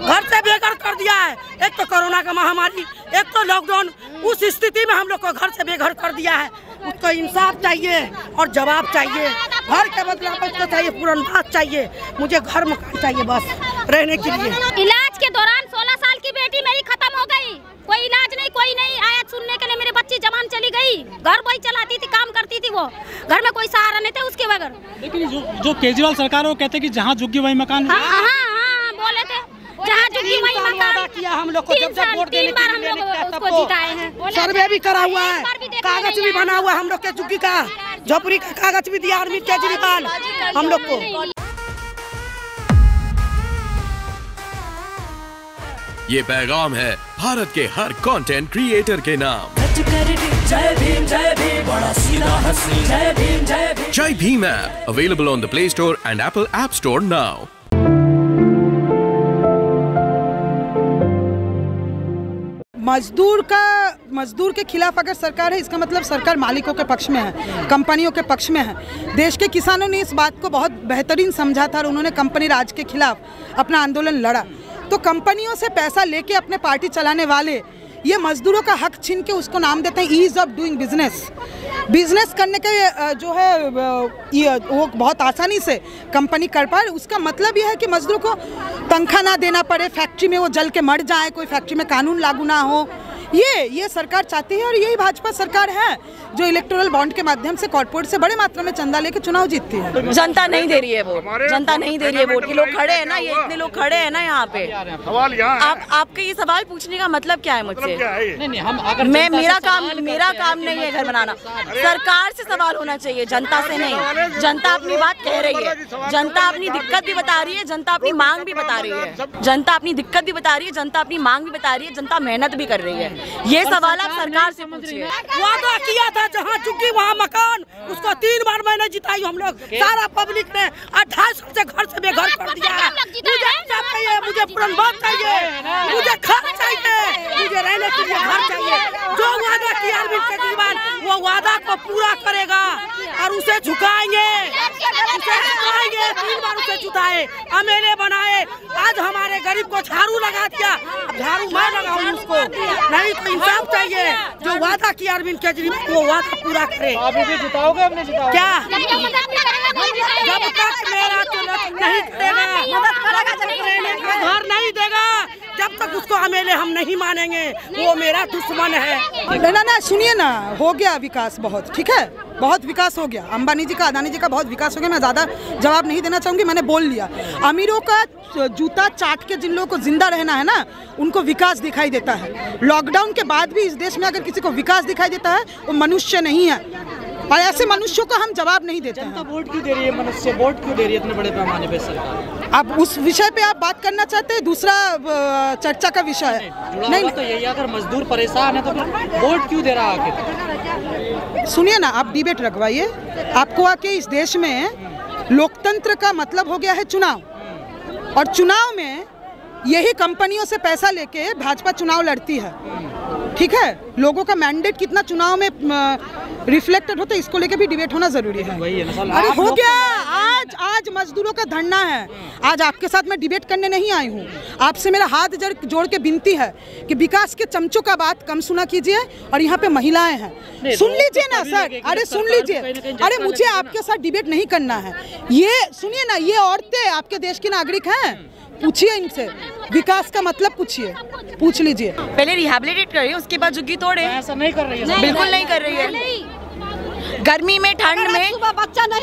घर से बेघर कर दिया है। एक तो कोरोना का महामारी, एक तो लॉकडाउन, उस स्थिति में हम लोग को घर से बेघर कर दिया है। उसको इंसाफ चाहिए और जवाब चाहिए। घर के बदला उसको चाहिए, पुनर्वास चाहिए। मुझे घर मकान चाहिए बस रहने के लिए। इलाज के दौरान 16 साल की बेटी मेरी खत्म हो गई, कोई इलाज नहीं, कोई नहीं आया सुनने के लिए। मेरे बच्ची जवान चली गई, घर वही चलाती थी, काम करती थी, वो घर में कोई सहारा नहीं था उसके बगैर। लेकिन जो केजरीवाल सरकार है वो कहते कि जहाँ झुग्गी वही मकान। हाँ, बोले थे जहाँ झुग्गी वही मकान किया हम लोग को। जब वोट देने बार हम लोग उसको जिताए हैं। सर्वे भी करा हुआ है, कागज भी बना हुआ है हम लोग के झुग्गी का, झोपड़ी का कागज भी दिया अरविंद केजरीवाल हम लोग को। ये पैगाम है भारत के हर कंटेंट क्रिएटर के नाम। जय भीम बड़ा सीधा हंसी। जय भीम जय Bhim app available on the play store and Apple app store now. मजदूर के खिलाफ अगर सरकार है, इसका मतलब सरकार मालिकों के पक्ष में है, कंपनियों के पक्ष में है। देश के किसानों ने इस बात को बहुत बेहतरीन समझा था और उन्होंने कंपनी राज के खिलाफ अपना आंदोलन लड़ा। तो कंपनियों से पैसा लेके अपने पार्टी चलाने वाले ये मजदूरों का हक छीन के उसको नाम देते हैं ईज ऑफ डूइंग बिजनेस करने के जो है वो बहुत आसानी से कंपनी कर पाए। उसका मतलब यह है कि मजदूरों को तनख्वाह ना देना पड़े, फैक्ट्री में वो जल के मर जाए, कोई फैक्ट्री में कानून लागू ना हो। ये सरकार चाहती है और यही भाजपा सरकार है जो इलेक्टोरल बॉन्ड के माध्यम से कॉर्पोरेट से बड़े मात्रा में चंदा लेके चुनाव जीतती है। जनता नहीं दे रही है वोट, जनता नहीं दे रही है वोट। ये लोग खड़े हैं ना, ये इतने लोग खड़े हैं ना यहाँ पे। आपके ये सवाल पूछने का मतलब क्या है मुझसे? मेरा काम नहीं है घर बनाना। सरकार से सवाल होना चाहिए, जनता से नहीं। जनता अपनी बात कह रही है, जनता अपनी दिक्कत भी बता रही है, जनता अपनी मांग भी बता रही है। जनता अपनी दिक्कत भी बता रही है, जनता अपनी मांग भी बता रही है, जनता मेहनत भी कर रही है। ये सवाल आप सरकार से पूछिए। वादा किया था जहाँ चुकी वहाँ मकान, उसको 3 बार मैंने जिताई हम लोग। सारा पब्लिक ने 28 से घर से बेघर कर दिया है। मुझे इंसाफ चाहिए, मुझे पुनर्वास चाहिए, मुझे घर चाहिए, मुझे रहने के लिए घर चाहिए। जो वादा किया अरविंद केजरीवाल वो वादा को पूरा करेगा और उसे झुकाएंगे। 3 बार उसे जुटाए, एमएलए बनाए। आज हमारे गरीब को झाड़ू लगा दिया, अब झाड़ू मैं लगाऊं उसको। नहीं तो इंसाफ चाहिए। जो वादा किया अरविंद केजरीवाल वो वादा पूरा करे। आप भी जिताओगे? हमने जिताओगे क्या? जब तक मेरा चुनाव नहीं करेगा, घर नहीं देगा, जब तक उसको एमएलए हम नहीं मानेंगे। वो मेरा दुश्मन है। ना सुनिए ना, हो गया विकास बहुत, ठीक है, बहुत विकास हो गया। अंबानी जी का, अदानी जी का बहुत विकास हो गया। मैं ज़्यादा जवाब नहीं देना चाहूँगी, मैंने बोल लिया। अमीरों का जूता चाट के जिन लोगों को जिंदा रहना है ना, उनको विकास दिखाई देता है। लॉकडाउन के बाद भी इस देश में अगर किसी को विकास दिखाई देता है वो मनुष्य नहीं है, और ऐसे मनुष्यों को हम जवाब नहीं देते हैं। वोट क्यों दे रही है? मनुष्य वोट क्यों दे रही है इतने बड़े पैमाने पे सरकार? अब उस विषय पे आप बात करना चाहते हैं? दूसरा चर्चा का विषय है। नहीं तो यही, अगर मजदूर परेशान है तो फिर वोट क्यों दे रहा है आखिर? सुनिए ना, आप डिबेट रखवाइए। आपको आके इस देश में लोकतंत्र का मतलब हो गया है चुनाव, और चुनाव में यही कंपनियों से पैसा लेके भाजपा चुनाव लड़ती है, ठीक है। लोगों का मैंडेट कितना चुनाव में रिफ्लेक्टेड होता है, इसको लेके भी डिबेट होना जरूरी है। अरे हो गया, आज मजदूरों का धरना है। आज आपके साथ मैं डिबेट करने नहीं आई हूँ। आपसे मेरा हाथ जोड़ के विनती है कि विकास के चमचों का बात कम सुना कीजिए, और यहाँ पे महिलाएं हैं, सुन लीजिए ना सर। अरे सुन लीजिए, अरे मुझे आपके साथ डिबेट नहीं करना है। ये सुनिए ना, ये औरतें आपके देश की नागरिक हैं, पूछिए इनसे, विकास का मतलब पूछिए, पूछ लीजिए। पहले रिहैबिलिटेट करिए, उसके बाद झुग्गी तोड़े। ऐसा नहीं कर रही है, बिल्कुल नहीं कर रही है। गर्मी में, ठंड में,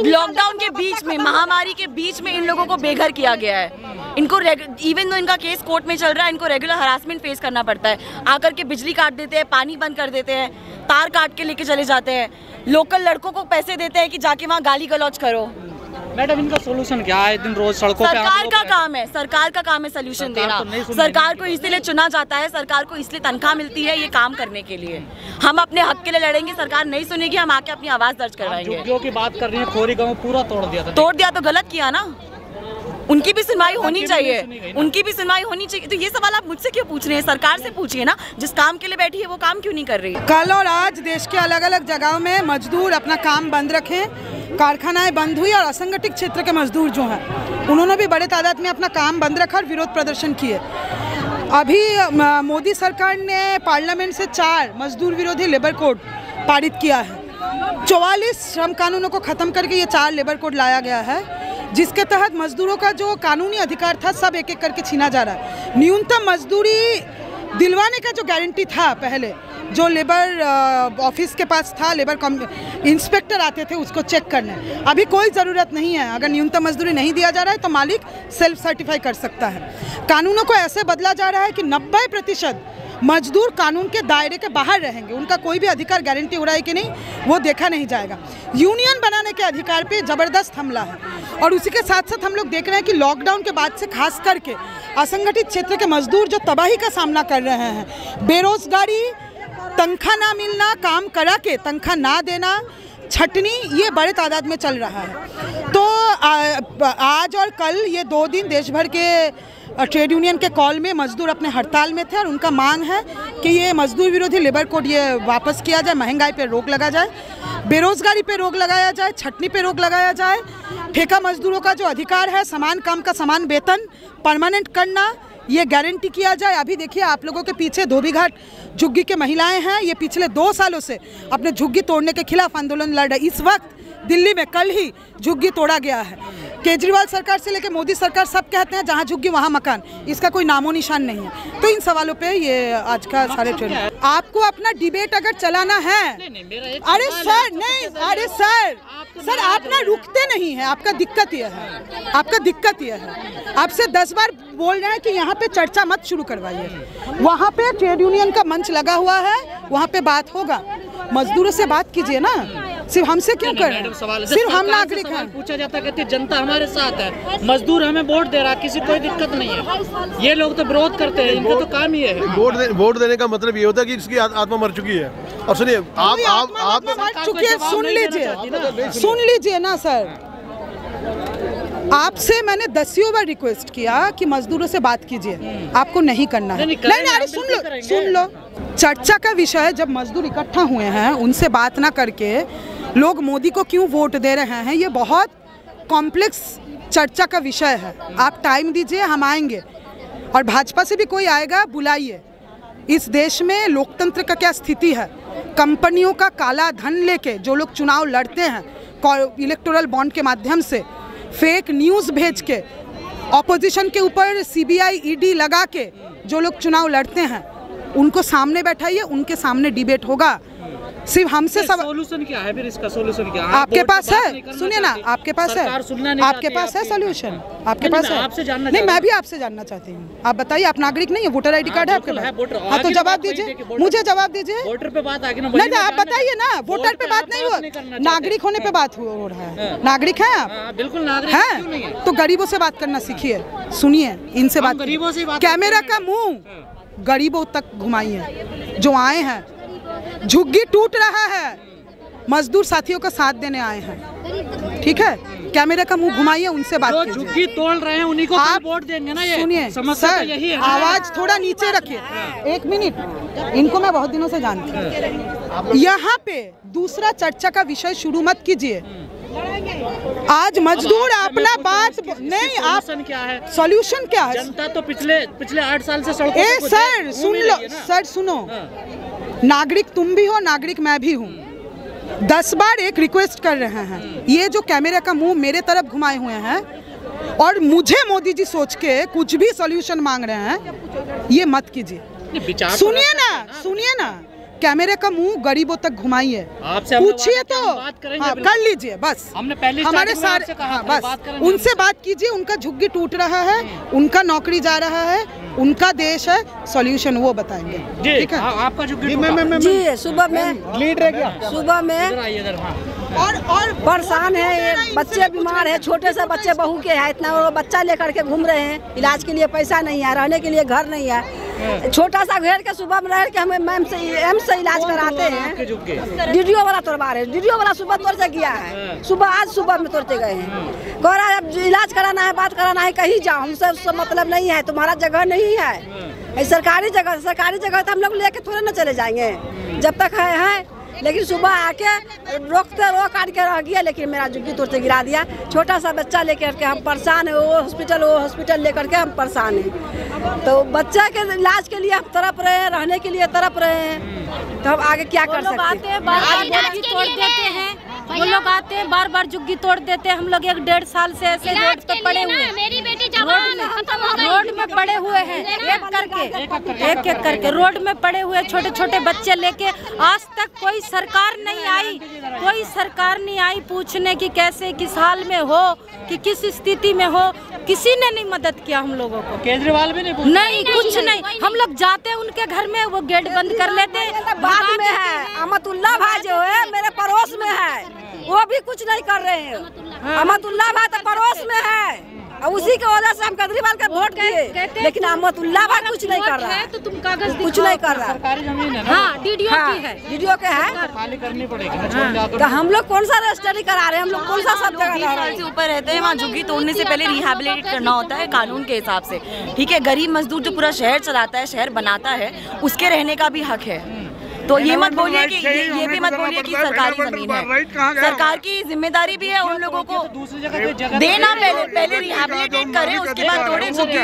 लॉकडाउन के बीच में, महामारी के बीच में इन लोगों को बेघर किया गया है। इनको इवन दो इनका केस कोर्ट में चल रहा है, इनको रेगुलर हरासमेंट फेस करना पड़ता है। आकर के बिजली काट देते हैं, पानी बंद कर देते हैं, तार काट के लेके चले जाते हैं। लोकल लड़कों को पैसे देते हैं कि जाके वहाँ गाली गलौज करो। मैडम इनका सोल्यूशन क्या है? दिन रोज सड़कों पे सरकार का काम है, सरकार का काम है सोल्यूशन देना। सरकार को इसलिए चुना जाता है, सरकार को इसलिए तनख्वाह मिलती है ये काम करने के लिए। हम अपने हक के लिए लड़ेंगे, सरकार नहीं सुनेगी, हम आके अपनी आवाज दर्ज करवाएंगे। जो की बात कर रही है, खोरी गांव पूरा तोड़ दिया तो गलत किया ना। उनकी भी सुनवाई होनी चाहिए, उनकी भी सुनवाई होनी चाहिए। तो ये सवाल आप मुझसे क्यों पूछ रहे हैं? सरकार से पूछिए ना, जिस काम के लिए बैठी है वो काम क्यों नहीं कर रही? कल और आज देश के अलग अलग जगहों में मजदूर अपना काम बंद रखें, कारखानाएं बंद हुई और असंगठित क्षेत्र के मजदूर जो हैं उन्होंने भी बड़े तादाद में अपना काम बंद रखा और विरोध प्रदर्शन किए। अभी मोदी सरकार ने पार्लियामेंट से 4 मजदूर विरोधी लेबर कोड पारित किया है। 44 श्रम कानूनों को ख़त्म करके ये 4 लेबर कोड लाया गया है, जिसके तहत मजदूरों का जो कानूनी अधिकार था सब एक एक करके छीना जा रहा है। न्यूनतम मजदूरी दिलवाने का जो गारंटी था पहले, जो लेबर ऑफिस के पास था, लेबर इंस्पेक्टर आते थे उसको चेक करने, अभी कोई ज़रूरत नहीं है। अगर न्यूनतम मजदूरी नहीं दिया जा रहा है तो मालिक सेल्फ सर्टिफाई कर सकता है। कानूनों को ऐसे बदला जा रहा है कि 90% मजदूर कानून के दायरे के बाहर रहेंगे, उनका कोई भी अधिकार गारंटी हो रहा है कि नहीं वो देखा नहीं जाएगा। यूनियन बनाने के अधिकार पे ज़बरदस्त हमला है। और उसी के साथ साथ हम लोग देख रहे हैं कि लॉकडाउन के बाद से खास करके असंगठित क्षेत्र के मजदूर जो तबाही का सामना कर रहे हैं, बेरोजगारी, तनख्वाह ना मिलना, काम करा के तनख्वाह ना देना, छटनी, ये बड़े तादाद में चल रहा है। तो आज और कल ये 2 दिन देश भर के ट्रेड यूनियन के कॉल में मजदूर अपने हड़ताल में थे और उनका मांग है कि ये मजदूर विरोधी लेबर कोड ये वापस किया जाए, महंगाई पे रोक लगा जाए, बेरोजगारी पे रोक लगाया जाए, छटनी पे रोक लगाया जाए, ठेका मजदूरों का जो अधिकार है समान काम का समान वेतन परमानेंट करना, ये गारंटी किया जाए। अभी देखिए आप लोगों के पीछे धोबीघाट झुग्गी के महिलाएं हैं, ये पिछले 2 सालों से अपने झुग्गी तोड़ने के खिलाफ आंदोलन लड़ रही। इस वक्त दिल्ली में कल ही झुग्गी तोड़ा गया है। केजरीवाल सरकार से लेकर मोदी सरकार सब कहते हैं जहां झुग्गी वहां मकान, इसका कोई नामो निशान नहीं है। तो इन सवालों पे ये आज का सारे ट्रेंड। आपको अपना डिबेट अगर चलाना है, अरे सर नहीं, अरे सर आप ना रुकते नहीं है, आपका दिक्कत ये है, आपका दिक्कत ये है। आपसे 10 बार बोल रहे हैं कि यहाँ पे चर्चा मत शुरू करवाइए। वहाँ पे ट्रेड यूनियन का मंच लगा हुआ है, वहाँ पे बात होगा, मजदूरों से बात कीजिए ना, सिर्फ हमसे क्यों कर रहे हैं? सिर्फ हम नागरिक हैं। पूछा जाता है कि जनता हमारे साथ है, मजदूर हमें वोट दे रहा है, किसी कोई दिक्कत नहीं है। ये लोग तो विरोध करते हैं, इनका तो काम ही है। वोट देने का मतलब ये होता है कि इसकी आत्मा मर चुकी है। और सुनिए आप मर चुकी है, सुन लीजिए ना सर। आपसे मैंने 10 बार रिक्वेस्ट किया कि मजदूरों से बात कीजिए, आपको नहीं करना है। नहीं, अरे सुन लो। चर्चा का विषय जब मजदूर इकट्ठा हुए हैं उनसे बात ना करके लोग मोदी को क्यों वोट दे रहे हैं, ये बहुत कॉम्प्लेक्स चर्चा का विषय है। आप टाइम दीजिए, हम आएंगे और भाजपा से भी कोई आएगा, बुलाइए। इस देश में लोकतंत्र का क्या स्थिति है? कंपनियों का काला धन लेके जो लोग चुनाव लड़ते हैं इलेक्टोरल बॉन्ड के माध्यम से, फेक न्यूज़ भेज के, ऑपोजिशन के ऊपर CBI ED लगा के जो लोग चुनाव लड़ते हैं उनको सामने बैठाइए, उनके सामने डिबेट होगा। सिर्फ हमसे सब सोल्यूशन क्या है फिर? इसका सोल्यूशन क्या है? आपके पास है? सुनिए ना, आपके पास है, आपके पास है सोल्यूशन? आपके पास है? आपसे जानना नहीं, मैं भी आपसे जानना चाहती हूँ। आप बताइए, आप नागरिक नहीं है? वोटर ID कार्ड है आपके पास? हाँ तो जवाब दीजिए, मुझे जवाब दीजिए। वोटर पे बात आगे ना, नहीं आप बताइए ना, वोटर पे बात नहीं हो, नागरिक होने पे बात हो रहा है। नागरिक है आप? बिल्कुल नागरिक है। तो गरीबों से बात करना सीखिए, सुनिए, इनसे बात, कैमरा का मुँह गरीबों तक घुमाइए। जो आए हैं, झुग्गी टूट रहा है, मजदूर साथियों का साथ देने आए हैं, ठीक है? कैमरे का मुंह घुमाइए, उनसे बात कीजिए। झुग्गी तोड़ रहे हैं उन्हीं को आप वोट देंगे ना। ये सुनिए सर, यही है। आवाज थोड़ा नीचे रखिए, 1 मिनट। इनको मैं बहुत दिनों से जानती हूँ। यहाँ पे दूसरा चर्चा का विषय शुरू मत कीजिए। आज मजदूर अपना बात नहीं, आप क्या है? सॉल्यूशन क्या है? जनता तो पिछले 8 साल से सड़कों पे सर सुन लो, सर सुनो, नागरिक तुम भी हो, नागरिक मैं भी हूँ। 10 बार एक रिक्वेस्ट कर रहे हैं, ये जो कैमरे का मुंह मेरे तरफ घुमाए हुए हैं और मुझे मोदी जी सोच के कुछ भी सॉल्यूशन मांग रहे हैं, ये मत कीजिए। सुनिए ना, कैमरे का मुंह गरीबों तक घुमाइए, पूछिए तो हाँ, कर लीजिए। बस हमने पहले हमारे सारे बस उनसे बात कीजिए। उनका झुग्गी टूट रहा है, उनका नौकरी जा रहा है, उनका देश है, सॉल्यूशन वो बताएंगे। ठीक है? आपका झुग्गी जी सुबह में लीड रह गया, सुबह में और परेशान है, ये बच्चे बीमार है, छोटे से बच्चे बहू के है, इतना वो बच्चा लेकर के घूम रहे हैं। इलाज के लिए पैसा नहीं है, रहने के लिए घर नहीं है, छोटा सा घेर के सुबह में रह के हमें एम्स से इलाज कराते हैं। डीडीओ वाला तोड़वा रहे, डीडीओ वाला सुबह तोड़ से गया है, आज सुबह में तोड़ते गए हैं। कह रहा है अब इलाज कराना है, बात कराना है, कहीं जाओ, हमसे उससे मतलब नहीं है, तुम्हारा जगह नहीं है। सरकारी जगह तो हम लोग लेके थोड़े ना चले जाएंगे। जब तक है लेकिन सुबह आके रोकते रो काट के रह गया, लेकिन मेरा झुग्गी तोड़ के गिरा दिया। छोटा सा बच्चा लेकर के हम परेशान है, वो हॉस्पिटल लेकर के हम परेशान हैं। तो बच्चे के इलाज के लिए हम तड़प रहे हैं, रहने के लिए तड़प रहे हैं, तो हम आगे क्या कर सकते हैं। तोड़ देते हैं वो लोग, आते हैं बार बार झुग्गी तोड़ देते हैं। हम लोग 1-1.5 साल से ऐसे रोड पे पड़े हुए हैं, मेरी बेटी रोड में पड़े हुए हैं, एक एक करके रोड में पड़े हुए छोटे छोटे बच्चे लेके। आज तक कोई सरकार नहीं आई, कोई सरकार नहीं आई पूछने की कैसे, किस हाल में हो, कि किस स्थिति में हो। किसी ने नहीं मदद किया हम लोगों को। केजरीवाल भी नहीं कुछ नहीं। हम लोग जाते उनके घर में, वो गेट बंद कर लेते। बाद में है अहमदुल्ला भाई जो है मेरे पड़ोस में है, वो भी कुछ नहीं कर रहे हैं। अहमदुल्ला भाई तो पड़ोस में है, और उसी की वजह से हम केजरीवाल का वोट दिए, लेकिन अहमदुल्ला भाई कुछ नहीं कर रहा है। तो तुम कागज कुछ नहीं कर रहा है। सरकारी जमीन है ना? हाँ, डीडीओ की है, डीडीओ के है, खाली करनी पड़ेगी। तो हम लोग कौन सा रजिस्ट्री करा रहे हैं, हम लोग कौन सा सब जगह साल से ऊपर रहते हैं, वहाँ झुग्गी तोड़ने से पहले रिहैबिलिटेट करना होता है कानून के हिसाब से। ठीक है, गरीब मजदूर जो पूरा शहर चलाता है, शहर बनाता है, उसके रहने का भी हक है। तो ये मत बोलिए कि ये भी मत बोलिए कि सरकारी जमीन है। सरकार की जिम्मेदारी भी है उन लोगों को देना, पहले रिहैबिलिटेट करें, उसके बाद तोड़े झुग्गी।